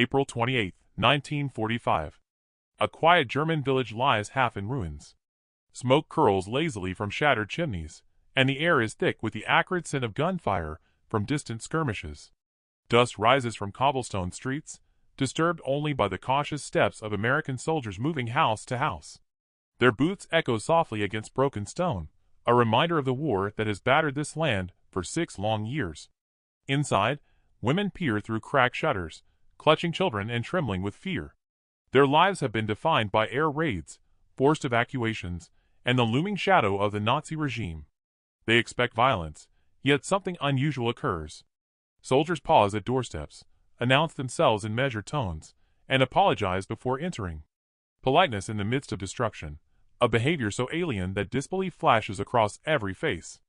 April 28, 1945. A quiet German village lies half in ruins. Smoke curls lazily from shattered chimneys, and the air is thick with the acrid scent of gunfire from distant skirmishes. Dust rises from cobblestone streets, disturbed only by the cautious steps of American soldiers moving house to house. Their boots echo softly against broken stone, a reminder of the war that has battered this land for 6 long years. Inside, women peer through cracked shutters, clutching children and trembling with fear. Their lives have been defined by air raids, forced evacuations, and the looming shadow of the Nazi regime. They expect violence, yet something unusual occurs. Soldiers pause at doorsteps, announce themselves in measured tones, and apologize before entering. Politeness in the midst of destruction, a behavior so alien that disbelief flashes across every face.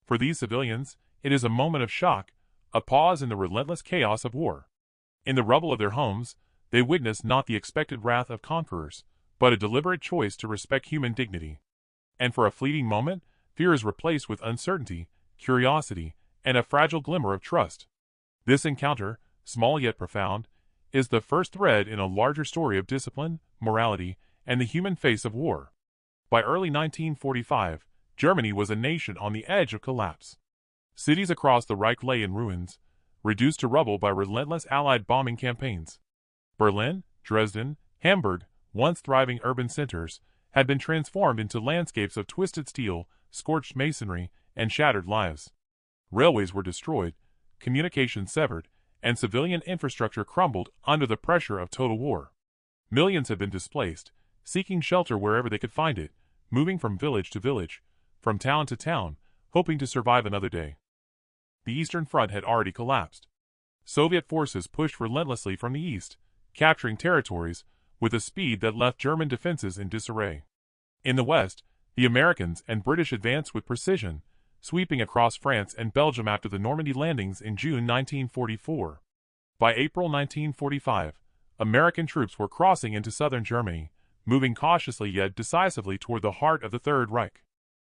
For these civilians, it is a moment of shock, a pause in the relentless chaos of war. In the rubble of their homes, they witness not the expected wrath of conquerors, but a deliberate choice to respect human dignity. And for a fleeting moment, fear is replaced with uncertainty, curiosity, and a fragile glimmer of trust. This encounter, small yet profound, is the first thread in a larger story of discipline, morality, and the human face of war. By early 1945, Germany was a nation on the edge of collapse. Cities across the Reich lay in ruins, reduced to rubble by relentless Allied bombing campaigns. Berlin, Dresden, Hamburg, once thriving urban centers, had been transformed into landscapes of twisted steel, scorched masonry, and shattered lives. Railways were destroyed, communications severed, and civilian infrastructure crumbled under the pressure of total war. Millions had been displaced, seeking shelter wherever they could find it, moving from village to village, from town to town, hoping to survive another day. The Eastern Front had already collapsed. Soviet forces pushed relentlessly from the east, capturing territories with a speed that left German defenses in disarray. In the west, the Americans and British advanced with precision, sweeping across France and Belgium after the Normandy landings in June 1944. By April 1945, American troops were crossing into southern Germany, moving cautiously yet decisively toward the heart of the Third Reich.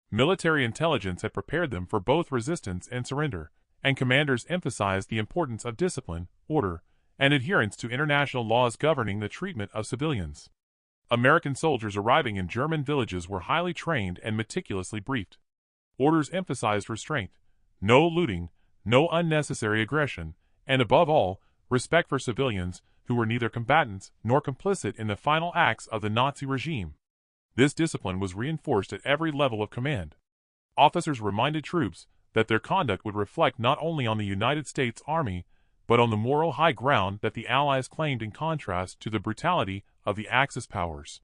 Military intelligence had prepared them for both resistance and surrender, and commanders emphasized the importance of discipline, order, and adherence to international laws governing the treatment of civilians. American soldiers arriving in German villages were highly trained and meticulously briefed. Orders emphasized restraint, no looting, no unnecessary aggression, and above all, respect for civilians who were neither combatants nor complicit in the final acts of the Nazi regime. This discipline was reinforced at every level of command. Officers reminded troops that their conduct would reflect not only on the United States Army, but on the moral high ground that the Allies claimed in contrast to the brutality of the Axis powers.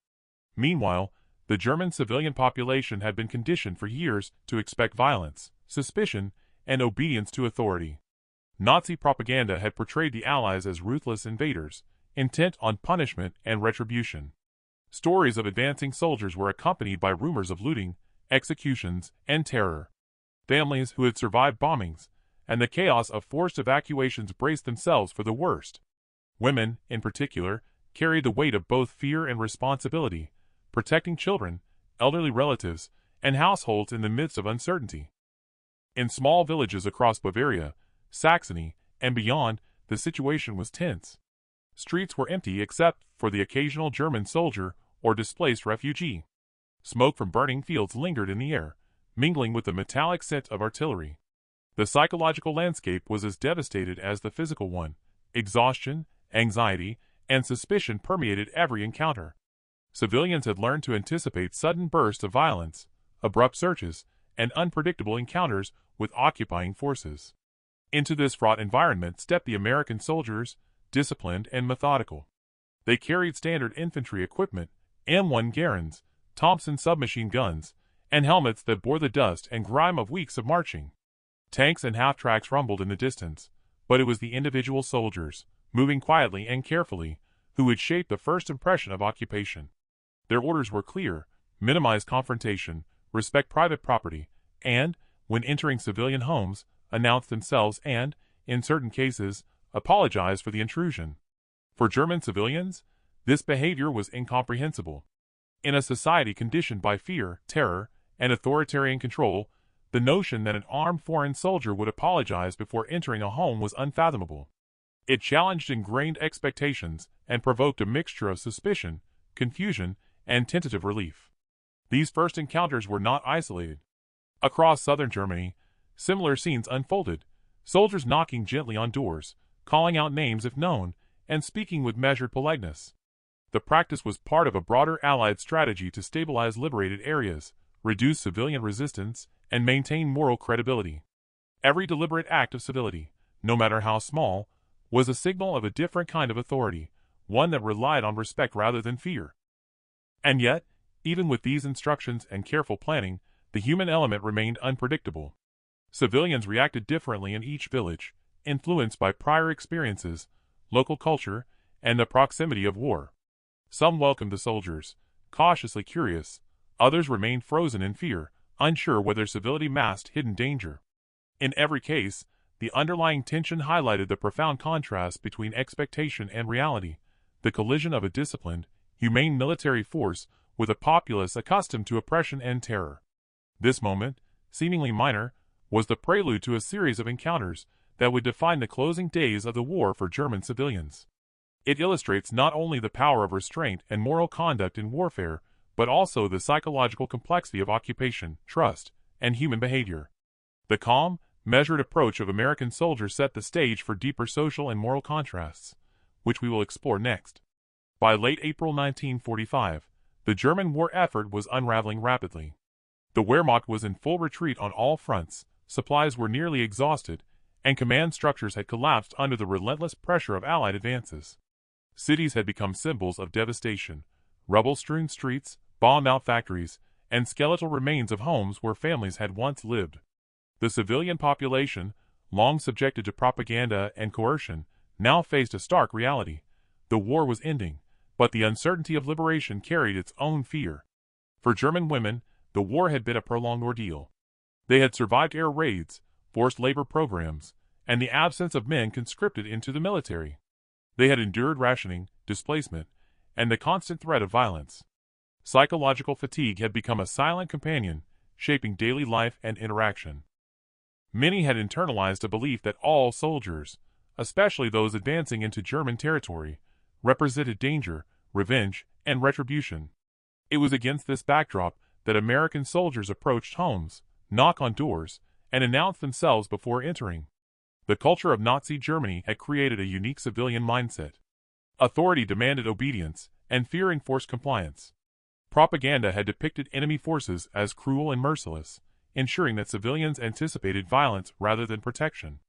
Meanwhile, the German civilian population had been conditioned for years to expect violence, suspicion, and obedience to authority. Nazi propaganda had portrayed the Allies as ruthless invaders, intent on punishment and retribution. Stories of advancing soldiers were accompanied by rumors of looting, executions, and terror. Families who had survived bombings and the chaos of forced evacuations braced themselves for the worst. Women, in particular, carried the weight of both fear and responsibility, protecting children, elderly relatives, and households in the midst of uncertainty. In small villages across Bavaria, Saxony, and beyond, the situation was tense. Streets were empty except for the occasional German soldier or displaced refugee. Smoke from burning fields lingered in the air, mingling with the metallic scent of artillery. The psychological landscape was as devastated as the physical one. Exhaustion, anxiety, and suspicion permeated every encounter. Civilians had learned to anticipate sudden bursts of violence, abrupt searches, and unpredictable encounters with occupying forces. Into this fraught environment stepped the American soldiers, disciplined and methodical. They carried standard infantry equipment, M1 Garans, Thompson submachine guns, and helmets that bore the dust and grime of weeks of marching. Tanks and half-tracks rumbled in the distance, but it was the individual soldiers, moving quietly and carefully, who would shape the first impression of occupation. Their orders were clear: minimize confrontation, respect private property, and, when entering civilian homes, announce themselves and, in certain cases, apologize for the intrusion. For German civilians, this behavior was incomprehensible. In a society conditioned by fear, terror, and authoritarian control, the notion that an armed foreign soldier would apologize before entering a home was unfathomable. It challenged ingrained expectations and provoked a mixture of suspicion, confusion, and tentative relief. These first encounters were not isolated. Across southern Germany, similar scenes unfolded, soldiers knocking gently on doors, calling out names if known, and speaking with measured politeness. The practice was part of a broader Allied strategy to stabilize liberated areas, reduce civilian resistance, and maintain moral credibility. Every deliberate act of civility, no matter how small, was a signal of a different kind of authority, one that relied on respect rather than fear. And yet, even with these instructions and careful planning, the human element remained unpredictable. Civilians reacted differently in each village, influenced by prior experiences, local culture, and the proximity of war. Some welcomed the soldiers, cautiously curious; others remained frozen in fear, unsure whether civility masked hidden danger. In every case, the underlying tension highlighted the profound contrast between expectation and reality, the collision of a disciplined, humane military force with a populace accustomed to oppression and terror. This moment, seemingly minor, was the prelude to a series of encounters that would define the closing days of the war for German civilians. It illustrates not only the power of restraint and moral conduct in warfare, but also the psychological complexity of occupation, trust, and human behavior. The calm, measured approach of American soldiers set the stage for deeper social and moral contrasts, which we will explore next. By late April 1945, the German war effort was unraveling rapidly. The Wehrmacht was in full retreat on all fronts, supplies were nearly exhausted, and command structures had collapsed under the relentless pressure of Allied advances. Cities had become symbols of devastation, rubble-strewn streets, bombed-out factories, and skeletal remains of homes where families had once lived. The civilian population, long subjected to propaganda and coercion, now faced a stark reality. The war was ending, but the uncertainty of liberation carried its own fear. For German women, the war had been a prolonged ordeal. They had survived air raids, forced labor programs, and the absence of men conscripted into the military. They had endured rationing, displacement, and the constant threat of violence. Psychological fatigue had become a silent companion, shaping daily life and interaction. Many had internalized a belief that all soldiers, especially those advancing into German territory, represented danger, revenge, and retribution. It was against this backdrop that American soldiers approached homes, knocked on doors, and announced themselves before entering. The culture of Nazi Germany had created a unique civilian mindset. Authority demanded obedience, and fear enforced compliance. Propaganda had depicted enemy forces as cruel and merciless, ensuring that civilians anticipated violence rather than protection.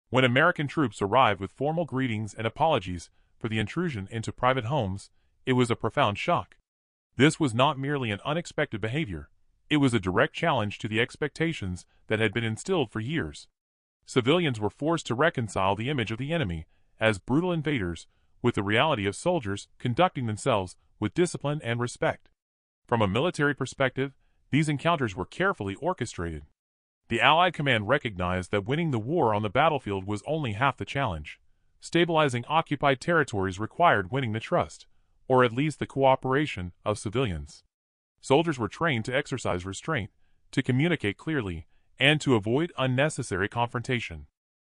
When American troops arrived with formal greetings and apologies for the intrusion into private homes, it was a profound shock. This was not merely an unexpected behavior, it was a direct challenge to the expectations that had been instilled for years. Civilians were forced to reconcile the image of the enemy as brutal invaders with the reality of soldiers conducting themselves with discipline and respect. From a military perspective, these encounters were carefully orchestrated. The Allied command recognized that winning the war on the battlefield was only half the challenge. Stabilizing occupied territories required winning the trust, or at least the cooperation, of civilians. Soldiers were trained to exercise restraint, to communicate clearly, and to avoid unnecessary confrontation.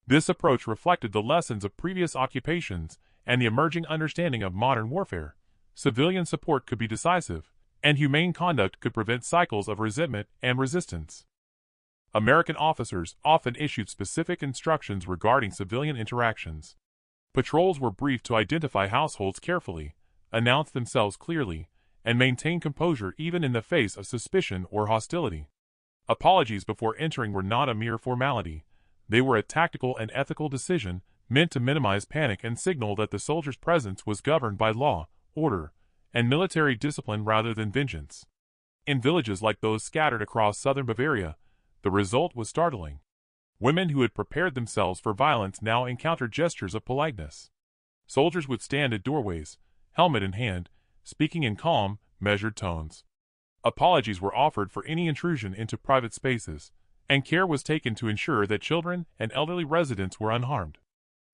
This approach reflected the lessons of previous occupations and the emerging understanding of modern warfare. Civilian support could be decisive, and humane conduct could prevent cycles of resentment and resistance. American officers often issued specific instructions regarding civilian interactions. Patrols were briefed to identify households carefully, announce themselves clearly, and maintain composure even in the face of suspicion or hostility. Apologies before entering were not a mere formality. They were a tactical and ethical decision meant to minimize panic and signal that the soldier's presence was governed by law, order, and military discipline rather than vengeance. In villages like those scattered across southern Bavaria, the result was startling. Women who had prepared themselves for violence now encountered gestures of politeness. Soldiers would stand at doorways, helmet in hand, speaking in calm, measured tones. Apologies were offered for any intrusion into private spaces, and care was taken to ensure that children and elderly residents were unharmed.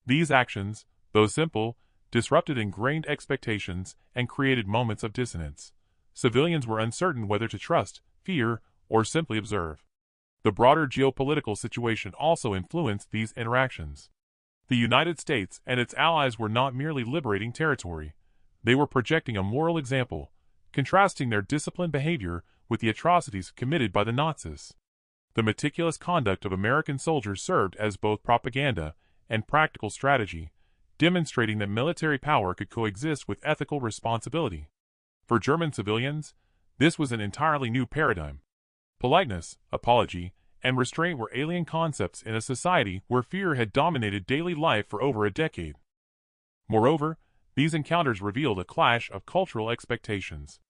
These actions, though simple, disrupted ingrained expectations and created moments of dissonance. Civilians were uncertain whether to trust, fear, or simply observe. The broader geopolitical situation also influenced these interactions. The United States and its allies were not merely liberating territory. They were projecting a moral example, contrasting their disciplined behavior with the atrocities committed by the Nazis. The meticulous conduct of American soldiers served as both propaganda and practical strategy, demonstrating that military power could coexist with ethical responsibility. For German civilians, this was an entirely new paradigm. Politeness, apology, and restraint were alien concepts in a society where fear had dominated daily life for over a decade. Moreover, these encounters revealed a clash of cultural expectations.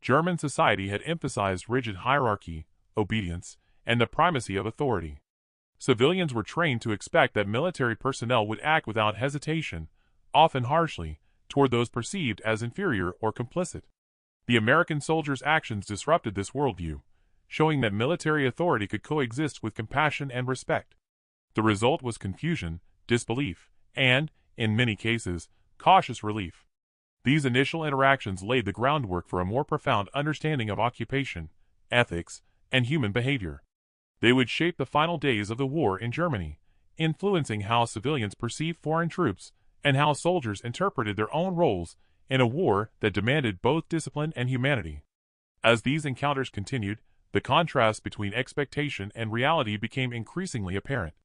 German society had emphasized rigid hierarchy, obedience, and the primacy of authority. Civilians were trained to expect that military personnel would act without hesitation, often harshly, toward those perceived as inferior or complicit. The American soldiers' actions disrupted this worldview, showing that military authority could coexist with compassion and respect. The result was confusion, disbelief, and, in many cases, cautious relief. These initial interactions laid the groundwork for a more profound understanding of occupation, ethics, and human behavior. They would shape the final days of the war in Germany, influencing how civilians perceived foreign troops and how soldiers interpreted their own roles in a war that demanded both discipline and humanity. As these encounters continued, the contrast between expectation and reality became increasingly apparent.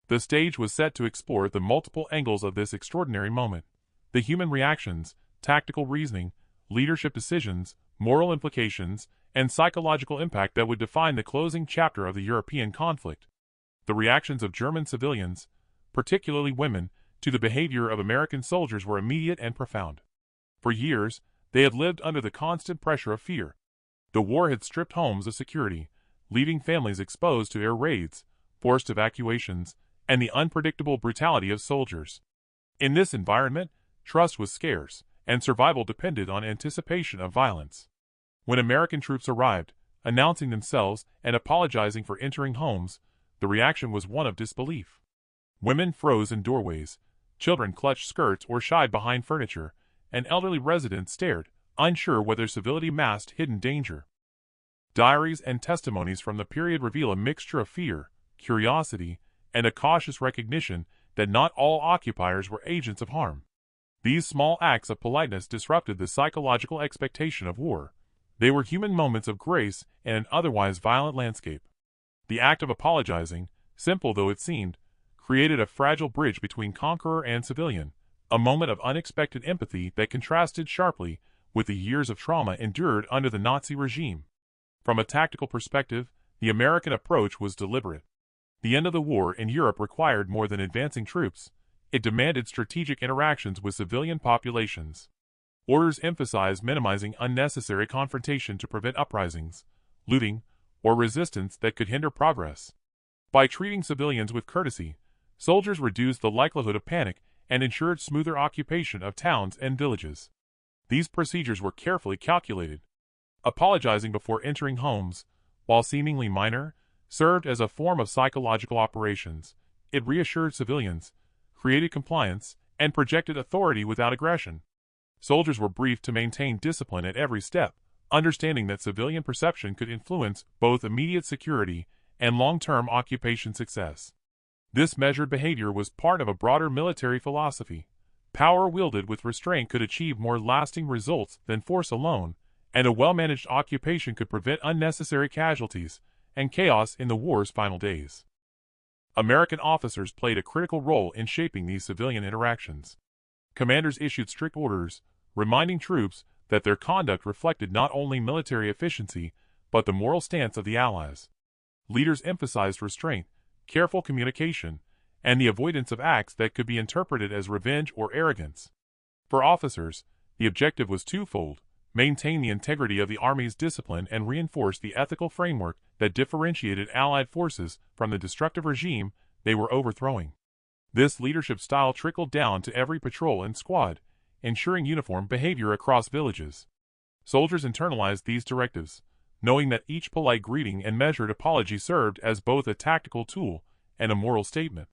The stage was set to explore the multiple angles of this extraordinary moment: the human reactions, tactical reasoning, leadership decisions, moral implications, and psychological impact that would define the closing chapter of the European conflict. The reactions of German civilians, particularly women, to the behavior of American soldiers were immediate and profound. For years, they had lived under the constant pressure of fear. The war had stripped homes of security, leaving families exposed to air raids, forced evacuations, and the unpredictable brutality of soldiers. In this environment, trust was scarce, and survival depended on anticipation of violence. When American troops arrived, announcing themselves and apologizing for entering homes, the reaction was one of disbelief. Women froze in doorways, children clutched skirts or shied behind furniture, and elderly residents stared, unsure whether civility masked hidden danger. Diaries and testimonies from the period reveal a mixture of fear, curiosity, and a cautious recognition that not all occupiers were agents of harm. These small acts of politeness disrupted the psychological expectation of war. They were human moments of grace in an otherwise violent landscape. The act of apologizing, simple though it seemed, created a fragile bridge between conqueror and civilian, a moment of unexpected empathy that contrasted sharply with the years of trauma endured under the Nazi regime. From a tactical perspective, the American approach was deliberate. The end of the war in Europe required more than advancing troops. It demanded strategic interactions with civilian populations. Orders emphasized minimizing unnecessary confrontation to prevent uprisings, looting, or resistance that could hinder progress. By treating civilians with courtesy, soldiers reduced the likelihood of panic and ensured smoother occupation of towns and villages. These procedures were carefully calculated. Apologizing before entering homes, while seemingly minor, served as a form of psychological operations. It reassured civilians, created compliance, and projected authority without aggression. Soldiers were briefed to maintain discipline at every step, understanding that civilian perception could influence both immediate security and long-term occupation success. This measured behavior was part of a broader military philosophy. Power wielded with restraint could achieve more lasting results than force alone, and a well-managed occupation could prevent unnecessary casualties and chaos in the war's final days. American officers played a critical role in shaping these civilian interactions. Commanders issued strict orders, reminding troops that their conduct reflected not only military efficiency, but the moral stance of the Allies. Leaders emphasized restraint, careful communication, and the avoidance of acts that could be interpreted as revenge or arrogance. For officers, the objective was twofold: maintain the integrity of the Army's discipline and reinforce the ethical framework that differentiated Allied forces from the destructive regime they were overthrowing. This leadership style trickled down to every patrol and squad, ensuring uniform behavior across villages. Soldiers internalized these directives, knowing that each polite greeting and measured apology served as both a tactical tool and a moral statement.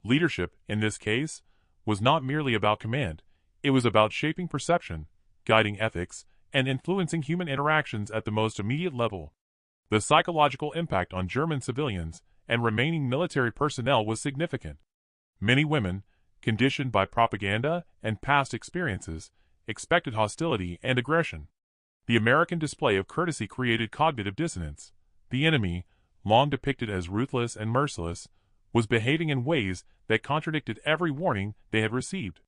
Leadership, in this case, was not merely about command. It was about shaping perception, guiding ethics, and influencing human interactions at the most immediate level. The psychological impact on German civilians and remaining military personnel was significant. Many women, conditioned by propaganda and past experiences, expected hostility and aggression. The American display of courtesy created cognitive dissonance. The enemy, long depicted as ruthless and merciless, was behaving in ways that contradicted every warning they had received.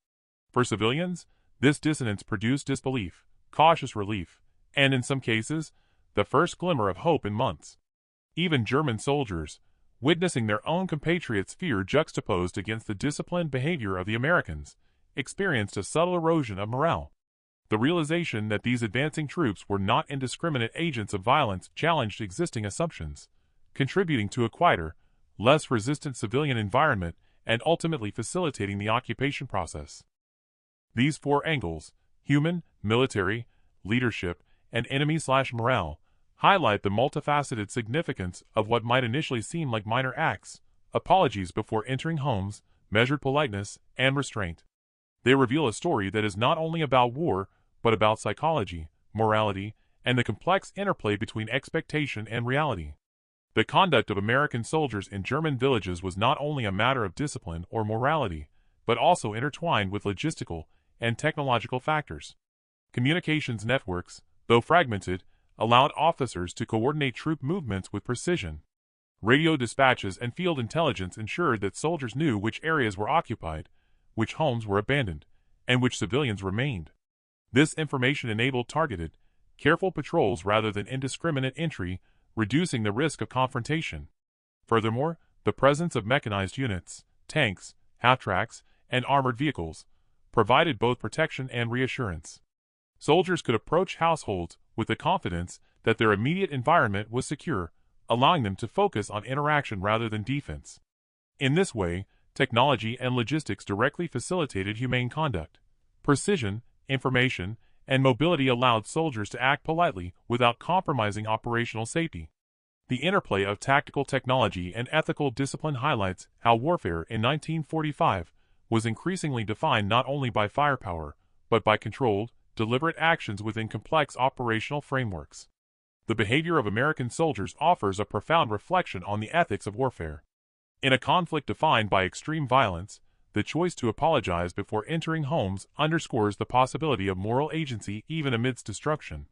For civilians, this dissonance produced disbelief, cautious relief, and in some cases, the first glimmer of hope in months. Even German soldiers, witnessing their own compatriots' fear juxtaposed against the disciplined behavior of the Americans, experienced a subtle erosion of morale. The realization that these advancing troops were not indiscriminate agents of violence challenged existing assumptions, contributing to a quieter, less resistant civilian environment and ultimately facilitating the occupation process. These four angles, human, military, leadership, and enemy/morale, highlight the multifaceted significance of what might initially seem like minor acts, apologies before entering homes, measured politeness, and restraint. They reveal a story that is not only about war, but about psychology, morality, and the complex interplay between expectation and reality. The conduct of American soldiers in German villages was not only a matter of discipline or morality, but also intertwined with logistical and technological factors. Communications networks, though fragmented, allowed officers to coordinate troop movements with precision. Radio dispatches and field intelligence ensured that soldiers knew which areas were occupied, which homes were abandoned, and which civilians remained. This information enabled targeted, careful patrols rather than indiscriminate entry, reducing the risk of confrontation. Furthermore, the presence of mechanized units, tanks, half-tracks, and armored vehicles provided both protection and reassurance. Soldiers could approach households with the confidence that their immediate environment was secure, allowing them to focus on interaction rather than defense. In this way, technology and logistics directly facilitated humane conduct. Precision, information, and mobility allowed soldiers to act politely without compromising operational safety. The interplay of tactical technology and ethical discipline highlights how warfare in 1945 was increasingly defined not only by firepower, but by controlled, deliberate actions within complex operational frameworks. The behavior of American soldiers offers a profound reflection on the ethics of warfare. In a conflict defined by extreme violence, the choice to apologize before entering homes underscores the possibility of moral agency even amidst destruction.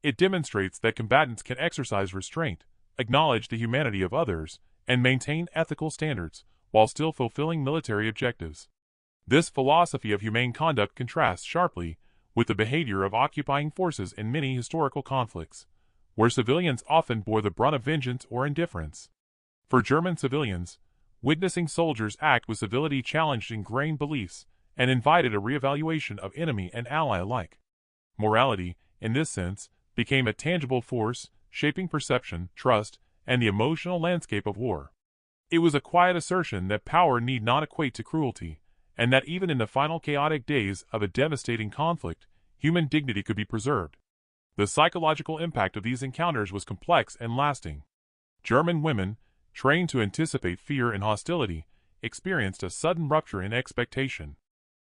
It demonstrates that combatants can exercise restraint, acknowledge the humanity of others, and maintain ethical standards, while still fulfilling military objectives. This philosophy of humane conduct contrasts sharply with the behavior of occupying forces in many historical conflicts, where civilians often bore the brunt of vengeance or indifference. For German civilians, witnessing soldiers act with civility challenged ingrained beliefs and invited a reevaluation of enemy and ally alike. Morality, in this sense, became a tangible force, shaping perception, trust, and the emotional landscape of war. It was a quiet assertion that power need not equate to cruelty, and that even in the final chaotic days of a devastating conflict, human dignity could be preserved. The psychological impact of these encounters was complex and lasting. German women, trained to anticipate fear and hostility, experienced a sudden rupture in expectation.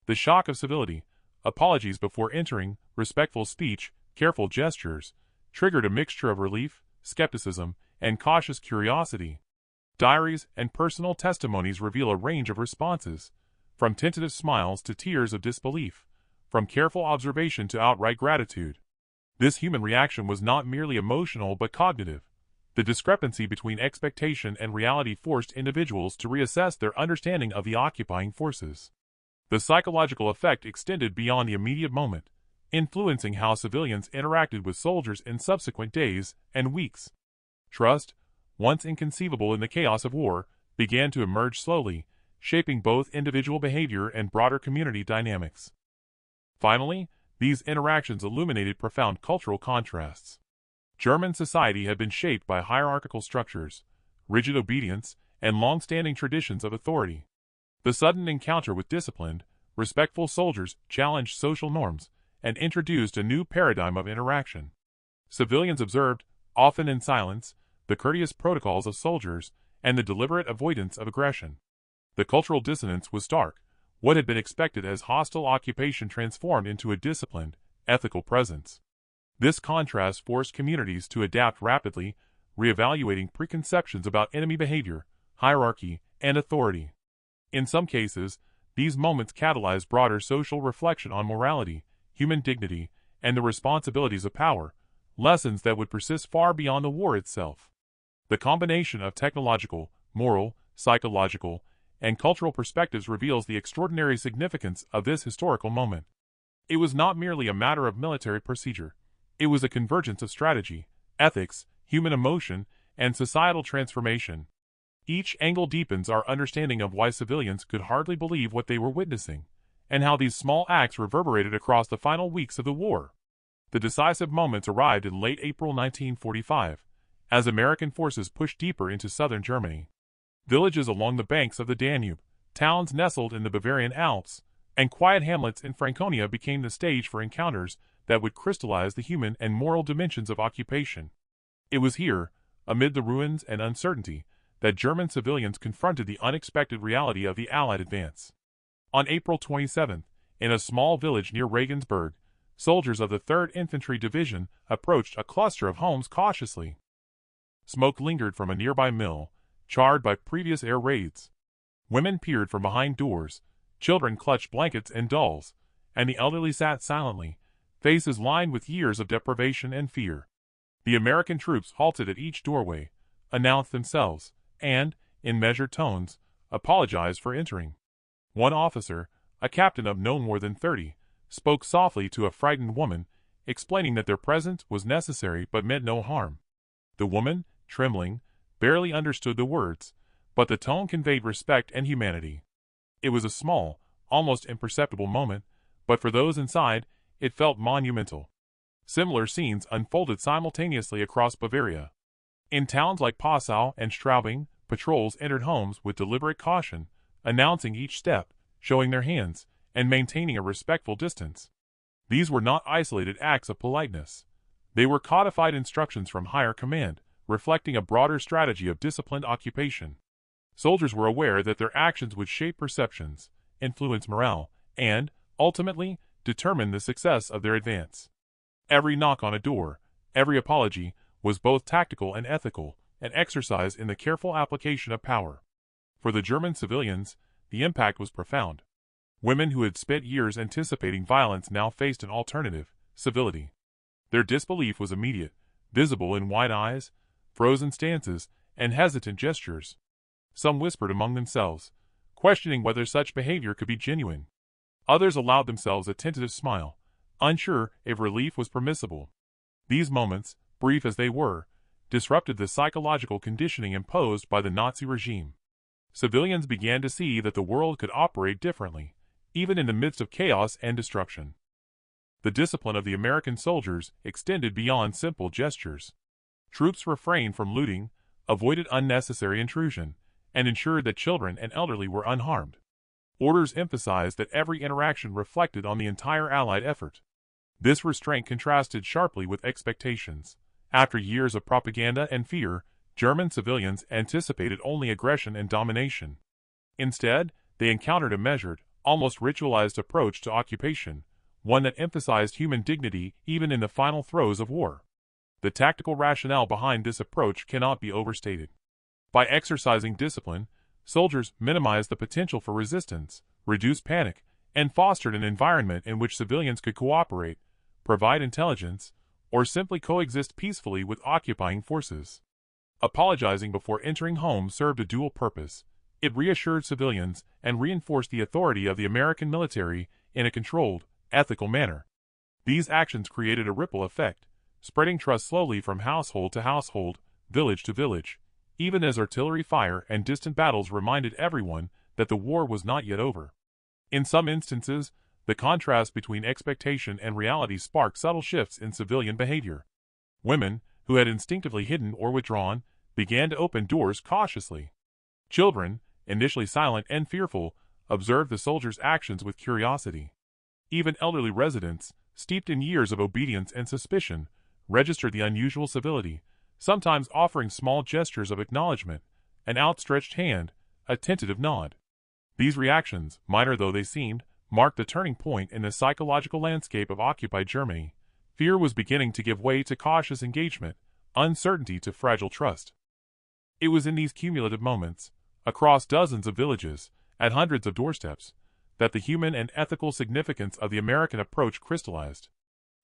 The shock of civility, apologies before entering, respectful speech, careful gestures, triggered a mixture of relief, skepticism, and cautious curiosity. Diaries and personal testimonies reveal a range of responses, from tentative smiles to tears of disbelief, from careful observation to outright gratitude. This human reaction was not merely emotional but cognitive. The discrepancy between expectation and reality forced individuals to reassess their understanding of the occupying forces. The psychological effect extended beyond the immediate moment, influencing how civilians interacted with soldiers in subsequent days and weeks. Trust, once inconceivable in the chaos of war, began to emerge slowly, shaping both individual behavior and broader community dynamics. Finally, these interactions illuminated profound cultural contrasts. German society had been shaped by hierarchical structures, rigid obedience, and long-standing traditions of authority. The sudden encounter with disciplined, respectful soldiers challenged social norms and introduced a new paradigm of interaction. Civilians observed, often in silence, the courteous protocols of soldiers and the deliberate avoidance of aggression. The cultural dissonance was stark. What had been expected as hostile occupation transformed into a disciplined, ethical presence. This contrast forced communities to adapt rapidly, reevaluating preconceptions about enemy behavior, hierarchy, and authority. In some cases, These moments catalyzed broader social reflection on morality, human dignity, and the responsibilities of power, lessons that would persist far beyond the war itself. The combination of technological, moral, psychological, and cultural perspectives reveals the extraordinary significance of this historical moment. It was not merely a matter of military procedure. It was a convergence of strategy, ethics, human emotion, and societal transformation. Each angle deepens our understanding of why civilians could hardly believe what they were witnessing, and how these small acts reverberated across the final weeks of the war. The decisive moments arrived in late April 1945, as American forces pushed deeper into southern Germany. Villages along the banks of the Danube, towns nestled in the Bavarian Alps, and quiet hamlets in Franconia became the stage for encounters that would crystallize the human and moral dimensions of occupation. It was here, amid the ruins and uncertainty, that German civilians confronted the unexpected reality of the Allied advance. On April 27, in a small village near Regensburg, soldiers of the 3rd Infantry Division approached a cluster of homes cautiously. Smoke lingered from a nearby mill, charred by previous air raids. Women peered from behind doors, children clutched blankets and dolls, and the elderly sat silently, faces lined with years of deprivation and fear. The American troops halted at each doorway, announced themselves, and, in measured tones, apologized for entering. One officer, a captain of no more than 30, spoke softly to a frightened woman, explaining that their presence was necessary but meant no harm. The woman, trembling, barely understood the words, but the tone conveyed respect and humanity. It was a small, almost imperceptible moment, but for those inside, it felt monumental. Similar scenes unfolded simultaneously across Bavaria. In towns like Passau and Straubing, patrols entered homes with deliberate caution, announcing each step, showing their hands, and maintaining a respectful distance. These were not isolated acts of politeness. They were codified instructions from higher command, reflecting a broader strategy of disciplined occupation. Soldiers were aware that their actions would shape perceptions, influence morale, and, ultimately, determine the success of their advance. Every knock on a door, every apology, was both tactical and ethical, an exercise in the careful application of power. For the German civilians, the impact was profound. Women who had spent years anticipating violence now faced an alternative, civility. Their disbelief was immediate, visible in wide eyes, frozen stances, and hesitant gestures. Some whispered among themselves, questioning whether such behavior could be genuine. Others allowed themselves a tentative smile, unsure if relief was permissible. These moments, brief as they were, disrupted the psychological conditioning imposed by the Nazi regime. Civilians began to see that the world could operate differently, even in the midst of chaos and destruction. The discipline of the American soldiers extended beyond simple gestures. Troops refrained from looting, avoided unnecessary intrusion, and ensured that children and elderly were unharmed. Orders emphasized that every interaction reflected on the entire Allied effort. This restraint contrasted sharply with expectations. After years of propaganda and fear, German civilians anticipated only aggression and domination. Instead, they encountered a measured, almost ritualized approach to occupation, one that emphasized human dignity even in the final throes of war. The tactical rationale behind this approach cannot be overstated. By exercising discipline, soldiers minimized the potential for resistance, reduced panic, and fostered an environment in which civilians could cooperate, provide intelligence, or simply coexist peacefully with occupying forces. Apologizing before entering homes served a dual purpose. It reassured civilians and reinforced the authority of the American military in a controlled, ethical manner. These actions created a ripple effect, spreading trust slowly from household to household, village to village, even as artillery fire and distant battles reminded everyone that the war was not yet over. In some instances, the contrast between expectation and reality sparked subtle shifts in civilian behavior. Women, who had instinctively hidden or withdrawn, began to open doors cautiously. Children, initially silent and fearful, observed the soldiers' actions with curiosity. Even elderly residents, steeped in years of obedience and suspicion, registered the unusual civility, sometimes offering small gestures of acknowledgement, an outstretched hand, a tentative nod. These reactions, minor though they seemed, marked a turning point in the psychological landscape of occupied Germany. Fear was beginning to give way to cautious engagement, uncertainty to fragile trust. It was in these cumulative moments, across dozens of villages, at hundreds of doorsteps, that the human and ethical significance of the American approach crystallized.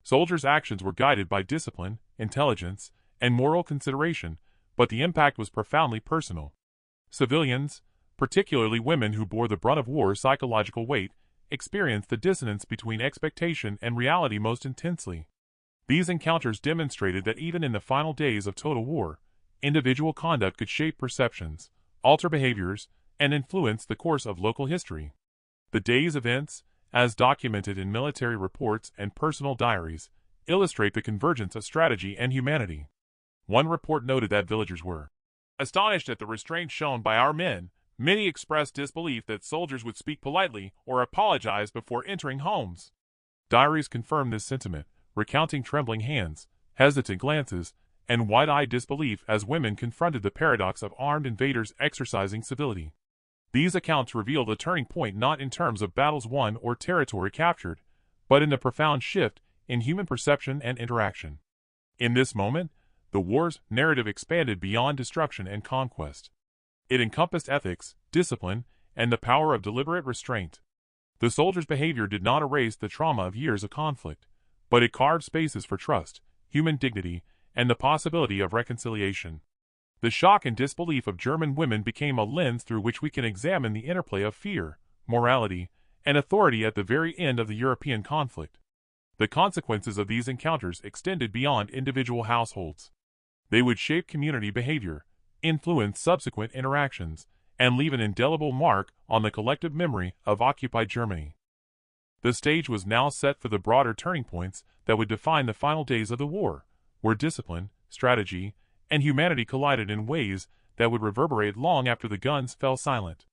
Soldiers' actions were guided by discipline, intelligence, and moral consideration, but the impact was profoundly personal. Civilians, particularly women who bore the brunt of war's psychological weight, experienced the dissonance between expectation and reality most intensely. These encounters demonstrated that even in the final days of total war, individual conduct could shape perceptions, alter behaviors, and influence the course of local history. The day's events, as documented in military reports and personal diaries, illustrate the convergence of strategy and humanity. One report noted that villagers were astonished at the restraint shown by our men. Many expressed disbelief that soldiers would speak politely or apologize before entering homes. Diaries confirmed this sentiment, recounting trembling hands, hesitant glances, and wide-eyed disbelief as women confronted the paradox of armed invaders exercising civility. These accounts reveal the turning point not in terms of battles won or territory captured, but in the profound shift in human perception and interaction. In this moment, the war's narrative expanded beyond destruction and conquest. It encompassed ethics, discipline, and the power of deliberate restraint. The soldiers' behavior did not erase the trauma of years of conflict, but it carved spaces for trust, human dignity, and the possibility of reconciliation. The shock and disbelief of German women became a lens through which we can examine the interplay of fear, morality, and authority at the very end of the European conflict. The consequences of these encounters extended beyond individual households. They would shape community behavior, influence subsequent interactions, and leave an indelible mark on the collective memory of occupied Germany. The stage was now set for the broader turning points that would define the final days of the war, where discipline, strategy, and humanity collided in ways that would reverberate long after the guns fell silent.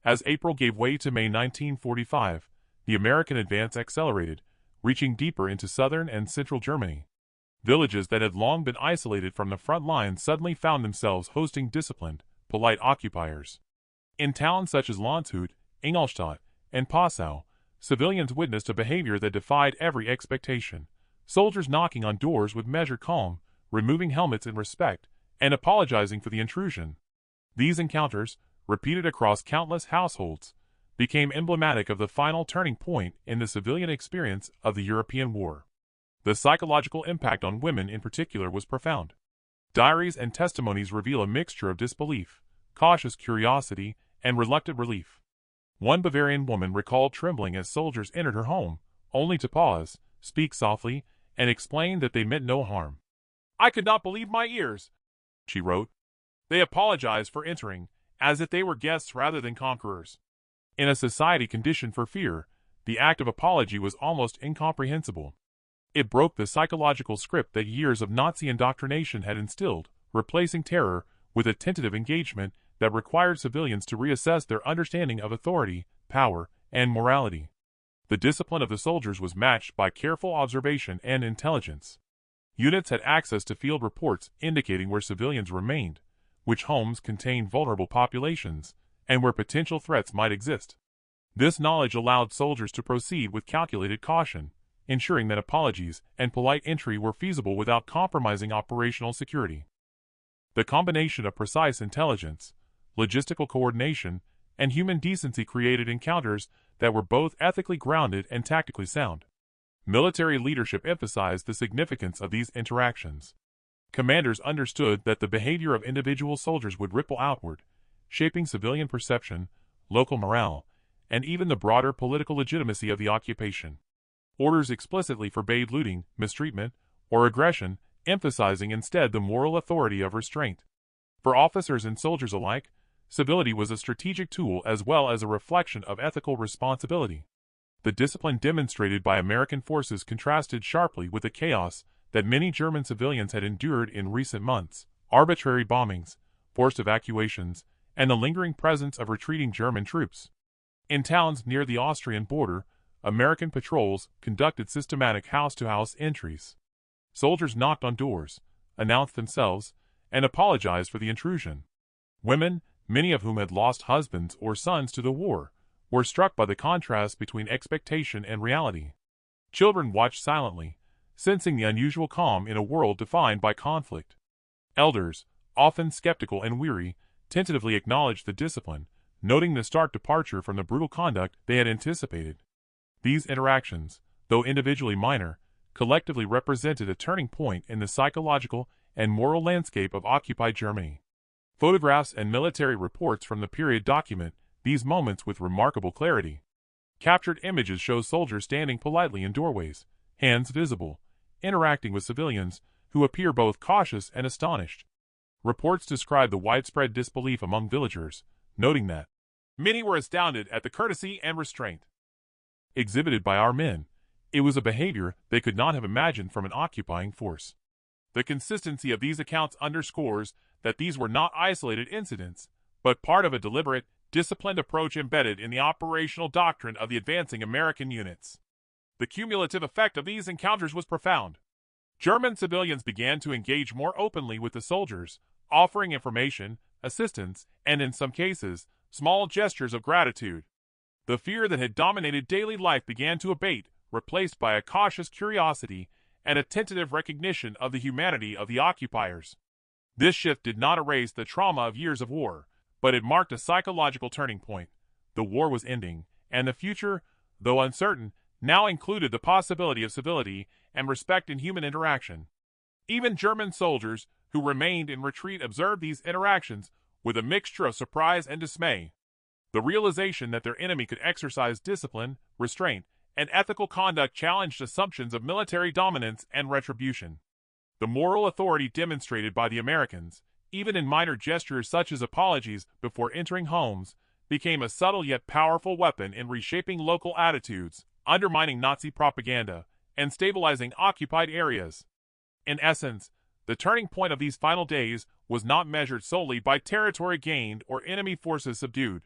As April gave way to May 1945, the American advance accelerated, reaching deeper into southern and central Germany. Villages that had long been isolated from the front lines suddenly found themselves hosting disciplined, polite occupiers. In towns such as Landshut, Ingolstadt, and Passau, civilians witnessed a behavior that defied every expectation. Soldiers knocking on doors with measured calm, removing helmets in respect, and apologizing for the intrusion. These encounters, repeated across countless households, became emblematic of the final turning point in the civilian experience of the European war. The psychological impact on women in particular was profound. Diaries and testimonies reveal a mixture of disbelief, cautious curiosity, and reluctant relief. One Bavarian woman recalled trembling as soldiers entered her home, only to pause, speak softly, and explain that they meant no harm. "I could not believe my ears," she wrote. "They apologized for entering, as if they were guests rather than conquerors." In a society conditioned for fear, the act of apology was almost incomprehensible. It broke the psychological script that years of Nazi indoctrination had instilled, replacing terror with a tentative engagement that required civilians to reassess their understanding of authority, power, and morality. The discipline of the soldiers was matched by careful observation and intelligence. Units had access to field reports indicating where civilians remained, which homes contained vulnerable populations, and where potential threats might exist. This knowledge allowed soldiers to proceed with calculated caution, ensuring that apologies and polite entry were feasible without compromising operational security. The combination of precise intelligence, logistical coordination, and human decency created encounters that were both ethically grounded and tactically sound. Military leadership emphasized the significance of these interactions. Commanders understood that the behavior of individual soldiers would ripple outward, shaping civilian perception, local morale, and even the broader political legitimacy of the occupation. Orders explicitly forbade looting, mistreatment, or aggression, emphasizing instead the moral authority of restraint. For officers and soldiers alike, civility was a strategic tool as well as a reflection of ethical responsibility. The discipline demonstrated by American forces contrasted sharply with the chaos that many German civilians had endured in recent months: arbitrary bombings, forced evacuations, and the lingering presence of retreating German troops. In towns near the Austrian border, American patrols conducted systematic house-to-house entries. Soldiers knocked on doors, announced themselves, and apologized for the intrusion. Women, many of whom had lost husbands or sons to the war, were struck by the contrast between expectation and reality. Children watched silently, sensing the unusual calm in a world defined by conflict. Elders, often skeptical and weary, tentatively acknowledged the discipline, noting the stark departure from the brutal conduct they had anticipated. These interactions, though individually minor, collectively represented a turning point in the psychological and moral landscape of occupied Germany. Photographs and military reports from the period document these moments with remarkable clarity. Captured images show soldiers standing politely in doorways, hands visible, interacting with civilians who appear both cautious and astonished. Reports describe the widespread disbelief among villagers, noting that many were astounded at the courtesy and restraint exhibited by our men. It was a behavior they could not have imagined from an occupying force. The consistency of these accounts underscores that these were not isolated incidents, but part of a deliberate, disciplined approach embedded in the operational doctrine of the advancing American units. The cumulative effect of these encounters was profound. German civilians began to engage more openly with the soldiers, offering information, assistance, and in some cases, small gestures of gratitude. The fear that had dominated daily life began to abate, replaced by a cautious curiosity and a tentative recognition of the humanity of the occupiers. This shift did not erase the trauma of years of war, but it marked a psychological turning point. The war was ending, and the future, though uncertain, now included the possibility of civility and respect in human interaction. Even German soldiers who remained in retreat observed these interactions with a mixture of surprise and dismay. The realization that their enemy could exercise discipline, restraint, and ethical conduct challenged assumptions of military dominance and retribution. The moral authority demonstrated by the Americans, even in minor gestures such as apologies before entering homes, became a subtle yet powerful weapon in reshaping local attitudes, undermining Nazi propaganda, and stabilizing occupied areas. In essence, the turning point of these final days was not measured solely by territory gained or enemy forces subdued.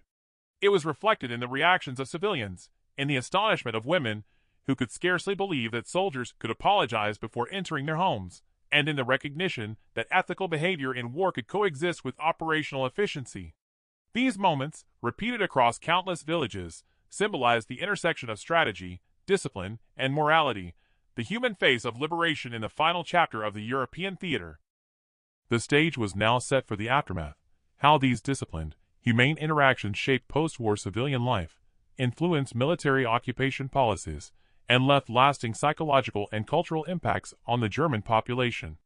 It was reflected in the reactions of civilians, in the astonishment of women who could scarcely believe that soldiers could apologize before entering their homes, and in the recognition that ethical behavior in war could coexist with operational efficiency. These moments, repeated across countless villages, symbolized the intersection of strategy, discipline, and morality, the human face of liberation in the final chapter of the European theater. The stage was now set for the aftermath. How these disciplined, humane interactions shaped post-war civilian life, influenced military occupation policies, and left lasting psychological and cultural impacts on the German population.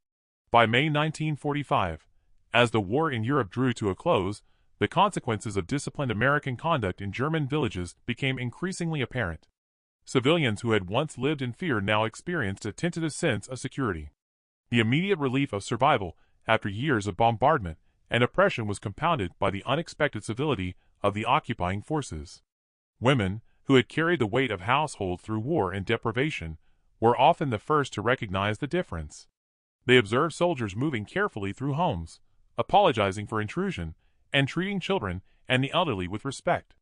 By May 1945, as the war in Europe drew to a close, the consequences of disciplined American conduct in German villages became increasingly apparent. Civilians who had once lived in fear now experienced a tentative sense of security. The immediate relief of survival after years of bombardment and oppression was compounded by the unexpected civility of the occupying forces. Women, who had carried the weight of household through war and deprivation, were often the first to recognize the difference. They observed soldiers moving carefully through homes, apologizing for intrusion, and treating children and the elderly with respect.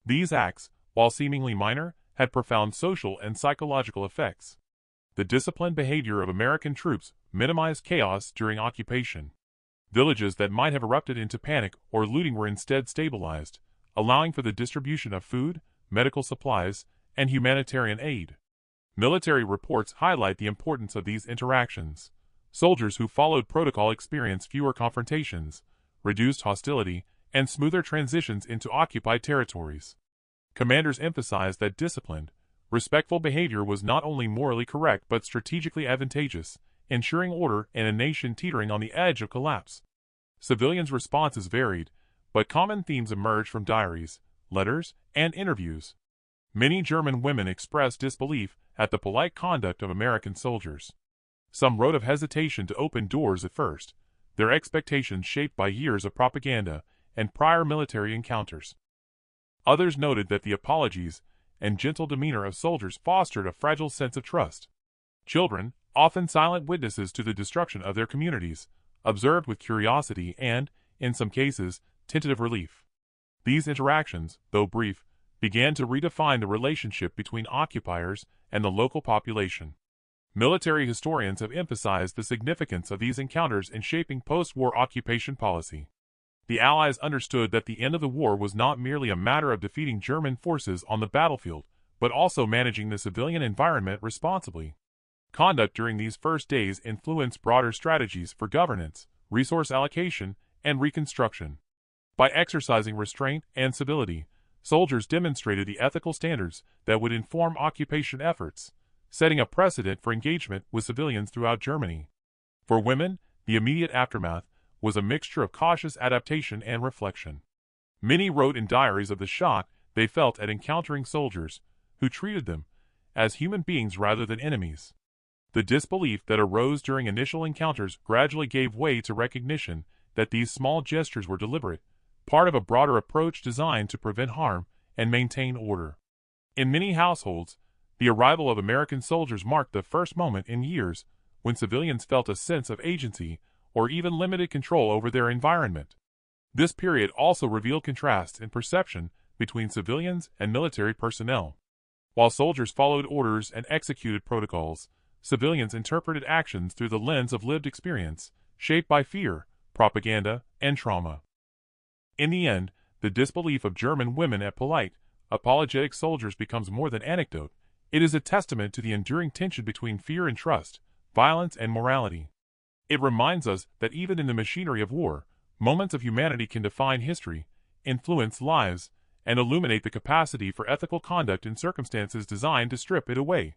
These acts, while seemingly minor, had profound social and psychological effects. The disciplined behavior of American troops minimized chaos during occupation. Villages that might have erupted into panic or looting were instead stabilized, allowing for the distribution of food, medical supplies, and humanitarian aid. Military reports highlight the importance of these interactions. Soldiers who followed protocol experienced fewer confrontations, reduced hostility, and smoother transitions into occupied territories. Commanders emphasized that disciplined, respectful behavior was not only morally correct but strategically advantageous, ensuring order in a nation teetering on the edge of collapse. Civilians' responses varied, but common themes emerged from diaries, letters, and interviews. Many German women expressed disbelief at the polite conduct of American soldiers. Some wrote of hesitation to open doors at first, their expectations shaped by years of propaganda and prior military encounters. Others noted that the apologies and gentle demeanor of soldiers fostered a fragile sense of trust. Children, often silent witnesses to the destruction of their communities, observed with curiosity and, in some cases, tentative relief. These interactions, though brief, began to redefine the relationship between occupiers and the local population. Military historians have emphasized the significance of these encounters in shaping post-war occupation policy. The Allies understood that the end of the war was not merely a matter of defeating German forces on the battlefield, but also managing the civilian environment responsibly. Conduct during these first days influenced broader strategies for governance, resource allocation, and reconstruction. By exercising restraint and civility, soldiers demonstrated the ethical standards that would inform occupation efforts, setting a precedent for engagement with civilians throughout Germany. For women, the immediate aftermath was a mixture of cautious adaptation and reflection. Many wrote in diaries of the shock they felt at encountering soldiers who treated them as human beings rather than enemies. The disbelief that arose during initial encounters gradually gave way to recognition that these small gestures were deliberate, part of a broader approach designed to prevent harm and maintain order. In many households, the arrival of American soldiers marked the first moment in years when civilians felt a sense of agency or even limited control over their environment. This period also revealed contrasts in perception between civilians and military personnel. While soldiers followed orders and executed protocols, civilians interpreted actions through the lens of lived experience, shaped by fear, propaganda, and trauma. In the end, the disbelief of German women at polite, apologetic soldiers becomes more than anecdote. It is a testament to the enduring tension between fear and trust, violence and morality. It reminds us that even in the machinery of war, moments of humanity can define history, influence lives, and illuminate the capacity for ethical conduct in circumstances designed to strip it away.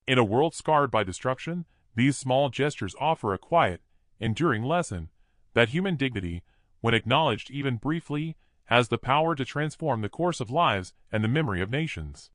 In a world scarred by destruction, these small gestures offer a quiet, enduring lesson that human dignity, when acknowledged even briefly, has the power to transform the course of lives and the memory of nations.